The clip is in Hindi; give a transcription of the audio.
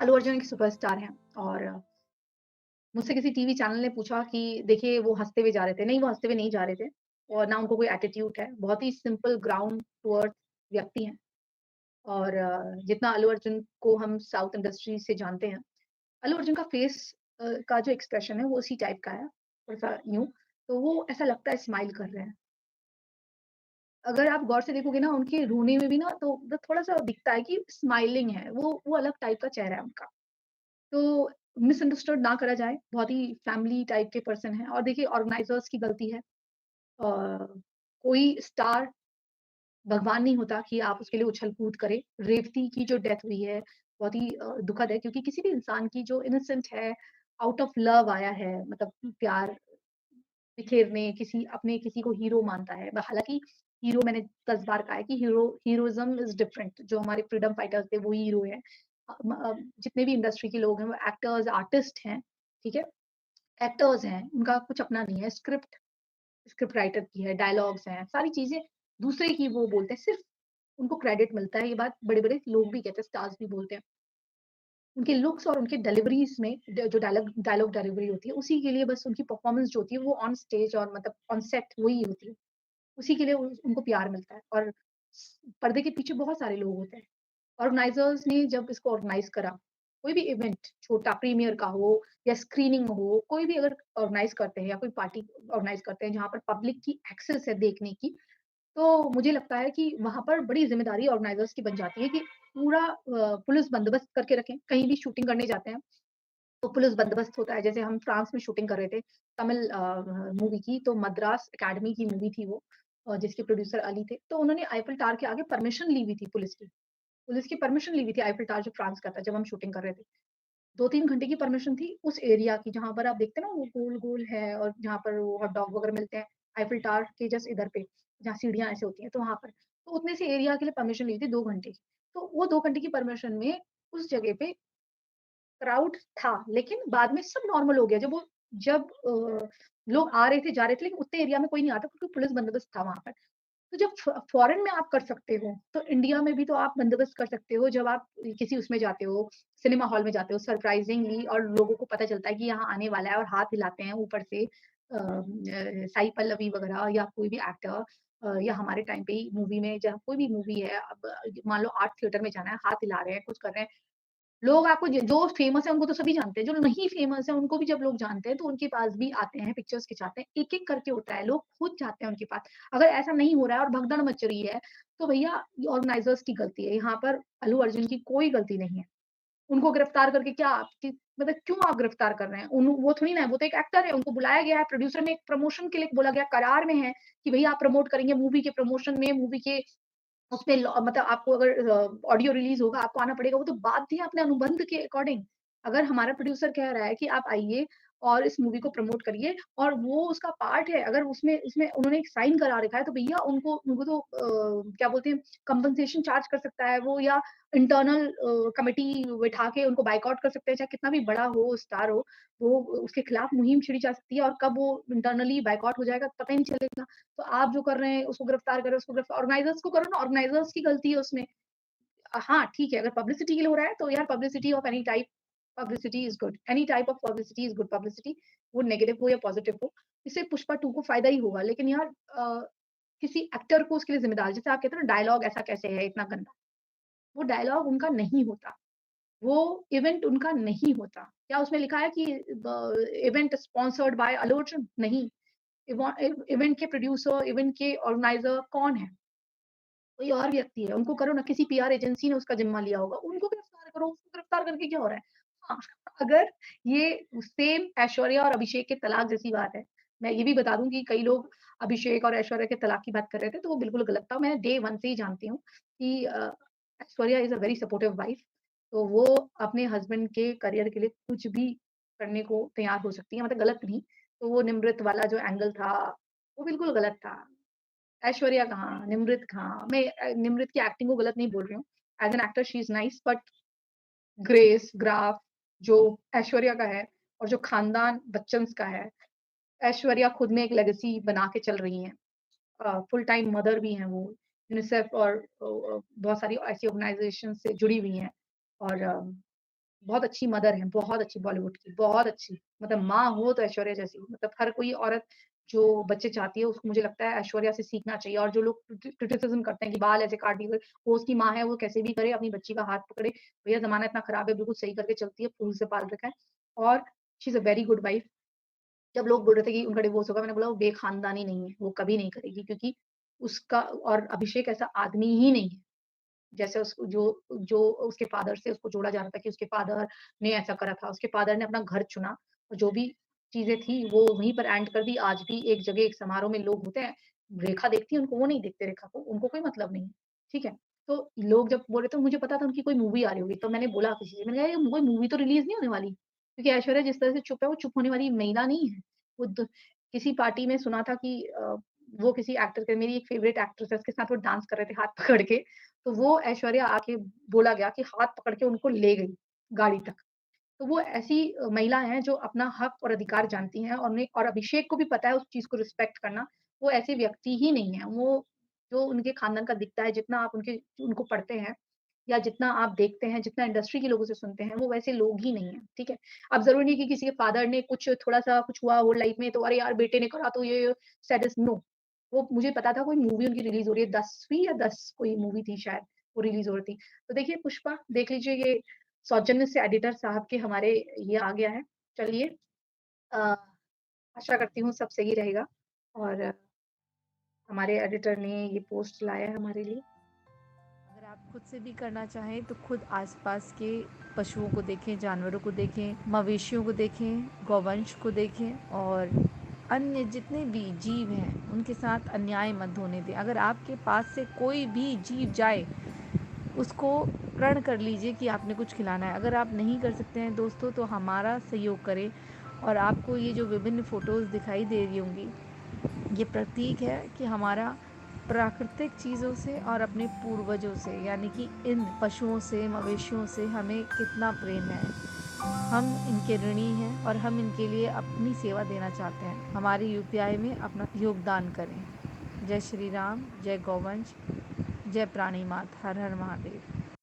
अल्लू अर्जुन एक सुपरस्टार हैं और मुझसे किसी टीवी चैनल ने पूछा कि देखिए वो हँसते हुए जा रहे थे। नहीं, वो हँसते हुए नहीं जा रहे थे और ना उनको कोई एटीट्यूड है। बहुत ही सिंपल ग्राउंड टू अर्थ व्यक्ति हैं और जितना अल्लू अर्जुन को हम साउथ इंडस्ट्री से जानते हैं, अल्लू अर्जुन का फेस का जो एक्सप्रेशन है वो उसी टाइप का है, थोड़ा-सा यूँ। तो वो ऐसा लगता है स्माइल कर रहे हैं। अगर आप गौर से देखोगे ना उनके रोने में भी ना तो थोड़ा-सा दिखता है कि स्माइलिंग है, वो अलग टाइप का चेहरा है उनका। तो मिसअंडरस्टूड ना करा जाए, बहुत ही फैमिली टाइप के पर्सन हैं और देखिए ऑर्गेनाइज़र्स की गलती है। कोई स्टार भगवान नहीं होता कि आप उसके लिए उछल-कूद करें। रेवती की जो डेथ हुई है, बहुत ही दुखद है क्योंकि किसी भी इंसान की जो इनोसेंट है, आउट ऑफ लव आया है, मतलब प्यार बिखेरने, किसी को हीरो मानता है। हालाँकि हीरो मैंने 10 बार कहा है कि हीरोइज़्म इज़ डिफरेंट। जो हमारे फ्रीडम फाइटर्स थे, वो हीरो हैं। जितने भी इंडस्ट्री के लोग हैं, वो एक्टर्स, आर्टिस्ट हैं, ठीक है? एक्टर्स हैं, उनका कुछ अपना नहीं है। स्क्रिप्ट राइटर की है, डायलॉग्स हैं, सारी चीज़ें दूसरे की वो बोलते हैं, सिर्फ़ उनको क्रेडिट मिलता है। ये बात बड़े-बड़े लोग भी कहते हैं, स्टार्स भी बोलते हैं। उनके लुक्स और उनके डिलिवरीज़ में जो डायलॉग डायलॉग डिलिवरी होती है, उसी के लिए बस उनकी परफ़ॉर्मेंस जो होती है, वो ऑन स्टेज और मतलब ऑन सेट वही होती है। उसी के लिए उनको प्यार मिलता है और पर्दे के पीछे बहुत सारे लोग होते हैं। ऑर्गेनाइज़र्स ने जब इसको ऑर्गेनाइज़ करा, कोई भी इवेंट छोटा प्रीमियर का हो या स्क्रीनिंग हो, कोई भी अगर ऑर्गेनाइज़ करते हैं या कोई पार्टी ऑर्गेनाइज़ करते हैं जहाँ पर पब्लिक की एक्सेस है देखने की, तो मुझे लगता है कि वहाँ पर बड़ी ज़िम्मेदारी ऑर्गेनाइज़र्स की बन जाती है कि पूरा पुलिस बंदोबस्त करके रखें। कहीं भी शूटिंग करने जाते हैं, तो पुलिस बंदोबस्त होता है। जैसे हम फ्रांस में शूटिंग कर रहे थे तमिल मूवी की, तो मद्रास अकेडमी की मूवी थी वो जिसके प्रोड्यूसर अली थे। तो उन्होंने आईफिल टावर के आगे परमिशन ली हुई थी पुलिस की। पुलिस की परमिशन ली हुई थी आईफिल टावर जो फ्रांस का था, जब हम शूटिंग कर रहे थे। 2-3 घंटे की परमिशन थी उस एरिया की जहाँ पर आप देखते हैं ना वो गोल-गोल है और जहाँ पर वो हॉट डॉग वगैरह मिलते हैं, आईफिल टावर के जस्ट इधर पे, जहाँ सीढ़ियाँ ऐसे होती हैं, तो वहाँ पर। तो उतने से एरिया के लिए परमिशन ली थी 2 घंटे की। तो वो 2 घंटे की परमिशन में उस जगह पे क्राउड था, लेकिन बाद में सब नॉर्मल हो गया। जब लोग आ रहे थे, जा रहे थे, लेकिन उतने एरिया में कोई नहीं आता क्योंकि पुलिस बंदोबस्त था वहाँ पर। तो जब फॉरेन में आप कर सकते हो, तो इंडिया में भी तो आप बंदोबस्त कर सकते हो जब आप किसी उसमें जाते हो, सिनेमा हॉल में जाते हो सरप्राइज़िंगली और लोगों को पता चलता है कि यहाँ आने वाला है और हाथ हिलाते हैं ऊपर से साई पल्लवी वगैरह या कोई भी एक्टर या हमारे टाइम पे ही मूवी में जहाँ कोई भी मूवी है अब मान लो आर्ट थिएटर में जाना है, हाथ हिला रहे हैं, कुछ कर रहे हैं। लोग आपको जो फेमस है उनको तो सभी जानते हैं, जो नहीं फेमस है उनको भी जब लोग जानते हैं तो उनके पास भी आते हैं, पिक्चर्स खिंचाते हैं, एक-एक करके होता है, लोग खुद जाते हैं उनके पास। अगर ऐसा नहीं हो रहा है और भगदड़ मच रही है, तो भैया ये ऑर्गनाइज़र्स की गलती है, यहाँ पर अल्लू अर्जुन की कोई गलती नहीं है। उनको गिरफ्तार करके क्या आपकी मतलब क्यों आप गिरफ्तार कर रहे हैं? वो थोड़ी ना है, वो तो एक एक्टर है, उनको बुलाया गया है, प्रोड्यूसर ने एक प्रमोशन के लिए बोला गया, करार में है कि भैया आप प्रमोट करेंगे मूवी के प्रमोशन में, मूवी के उसमें मतलब आपको अगर ऑडियो रिलीज़ होगा, आपको आना पड़ेगा, वो तो बात थी अपने अनुबंध के अकॉर्डिंग। अगर हमारा प्रोड्यूसर कह रहा है कि आप आइए और इस मूवी को प्रमोट करिए और वो उसका पार्ट है, अगर उसमें उसमें उन्होंने एक साइन करा रखा है, तो भैया उनको तो क्या बोलते हैं कंपनसेशन चार्ज कर सकता है वो या इंटरनल कमिटी बिठा के उनको बायकॉट कर सकते हैं, चाहे कितना भी बड़ा हो, स्टार हो, वो उसके खिलाफ मुहिम छेड़ी जा सकती है और कब वो इंटरनली बायकॉट हो जाएगा, पता ही नहीं चलेगा। तो आप जो कर रहे हैं उसको गिरफ्तार करो, उसको गिरफ्तार ऑर्गनाइज़र्स को करो ना, ऑर्गनाइज़र्स की गलती है उसमें। हाँ, ठीक है, अगर पब्लिसिटी के लिए हो रहा है तो यार publicity of any type publicity is good. Any type of publicity is good publicity, वो नेगेटिव हो या पॉज़िटिव हो। इससे पुष्पा 2 को फ़ायदा ही होगा। लेकिन यार किसी एक्टर को उसके लिए ज़िम्मेदार जैसे आप कहते हैं ना डायलॉग ऐसा कैसे है इतना गंदा, वो डायलॉग उनका नहीं होता। वो इवेंट उनका नहीं होता। क्या उसमें लिखा है कि the event sponsored by Allu Arjun? नहीं। इवेंट के प्रोड्यूसर, इवेंट के ऑर्गनाइज़र कौन है? कोई और व्यक्ति है, उनको करो ना, किसी पीआर एजेंसी ने उसका ज़िम्मा लिया होगा, उनको गिरफ्तार करो, उसको गिरफ्तार करके क्या हो रहा है? हाँ, अगर ये सेम ऐश्वर्या और अभिषेक के तलाक जैसी बात है, मैं ये भी बता दूँ कि कई लोग अभिषेक और ऐश्वर्या के तलाक की बात कर रहे थे, तो वो बिल्कुल गलत था। मैं डे 1 से ही जानती हूँ कि Aishwarya is a very supportive wife, तो वो अपने हस्बैंड के करियर के लिए कुछ भी करने को तैयार हो सकती है, मतलब गलत नहीं। तो वो निमृत वाला जो एंगल था, वो बिल्कुल गलत था। ऐश्वर्या कहाँ, निमृत कहाँ, मैं निमृत की एक्टिंग को गलत नहीं बोल रही हूँ। As an actor she is nice but grace, graph जो ऐश्वर्या का है और जो खानदान बच्चन्स का है, ऐश्वर्या खुद में एक लेगेसी बना के चल रही हैं। फुल टाइम मदर भी हैं वो, यूनिसेफ और बहुत सारी ऐसी ऑर्गनाइज़ेशन से जुड़ी हुई हैं और बहुत अच्छी मदर हैं, बहुत अच्छी बॉलीवुड की, बहुत अच्छी। मतलब माँ हो तो ऐश्वर्या जैसी, मतलब हर कोई औरत जो बच्चे चाहती है उसको मुझे लगता है ऐश्वर्या से सीखना चाहिए। और जो लोग क्रिटिसिज़्म करते हैं कि बाल ऐसे काट दिए, वो उसकी माँ है, वो कैसे भी करे अपनी बच्ची का हाथ पकड़े। भैया ज़माना इतना खराब है, बिल्कुल सही करके चलती है, फूल से पाल रखा है और she is a very good wife. जब लोग बोल रहे थे कि उनका डिवोर्स होगा, मैंने बोला वो बेख़ानदानी नहीं है, वो कभी नहीं करेगी क्योंकि उसका और अभिषेक ऐसा आदमी ही नहीं है। जैसे उसको जो जो उसके फ़ादर से उसको जोड़ा जा रहा था कि उसके फ़ादर ने ऐसा करा था, उसके फ़ादर ने अपना घर चुना और जो भी चीज़ें थी वो वहीं पर एंड कर दी। आज भी एक जगह एक समारोह में लोग होते हैं, रेखा देखती है उनको, वो नहीं देखते रेखा को, उनको कोई मतलब नहीं है, ठीक है? तो लोग जब बोल रहे थे मुझे पता था उनकी कोई मूवी आ रही होगी, तो मैंने बोला किसी से, मैंने कहा ये कोई मूवी तो रिलीज़ नहीं होने वाली, क्योंकि ऐश्वर्या जिस तरह से चुप है, वो चुप होने वाली महिला नहीं है। वो द किसी पार्टी में सुना था कि वो किसी एक्टर के मेरी एक फ़ेवरेट एक्ट्रेस है, उसके साथ वो डांस कर रहे थे हाथ पकड़ के, तो वो ऐश्वर्या आके बोला गया कि हाथ पकड़ के उनको ले गई गाड़ी तक। तो वो ऐसी महिला हैं जो अपना हक और अधिकार जानती हैं और और अभिषेक को भी पता है उस चीज़ को रिस्पेक्ट करना। वो ऐसे व्यक्ति ही नहीं है। वो जो उनके खानदान का दिखता है, जितना आप उनको पढ़ते हैं या जितना आप देखते हैं, जितना इंडस्ट्री के लोगों से सुनते हैं, वो वैसे लोग ही नहीं हैं, ठीक है? अब ज़रूरी नहीं कि किसी के फादर ने कुछ थोड़ा-सा कुछ हुआ हो लाइफ़ में तो अरे यार बेटे ने करा तो ये सैडेस्ट नो। वो मुझे पता था कोई मूवी उनकी रिलीज़ हो रही है 10वीं या 10 कोई मूवी थी शायद, वो रिलीज़ हो रही थी। तो देखिए पुष्पा देख लीजिए ये सौजन्य से एडिटर साहब के हमारे ये आ गया है। चलिए अ, आशा करती हूँ सब सही रहेगा और हमारे एडिटर ने ये पोस्ट लाया है हमारे लिए। अगर आप खुद से भी करना चाहें तो खुद आसपास के पशुओं को देखें, जानवरों को देखें, मवेशियों को देखें, गौवंश को देखें और अन्य जितने भी जीव हैं उनके साथ अन्याय मत होने दें। अगर आपके पास से कोई भी जीव जाए उसको प्रण कर लीजिए कि आपने कुछ खिलाना है। अगर आप नहीं कर सकते हैं दोस्तों तो हमारा सहयोग करें। और आपको ये जो विभिन्न फ़ोटोज़ दिखाई दे रही होंगी, ये प्रतीक है कि हमारा प्राकृतिक चीज़ों से और अपने पूर्वजों से यानी कि इन पशुओं से, मवेशियों से हमें कितना प्रेम है। हम इनके ऋणी हैं और हम इनके लिए अपनी सेवा देना चाहते हैं। हमारे यूपीआई में अपना योगदान करें। जय श्री राम, जय गौवंश, जय प्राणी मात, हर हर महादेव।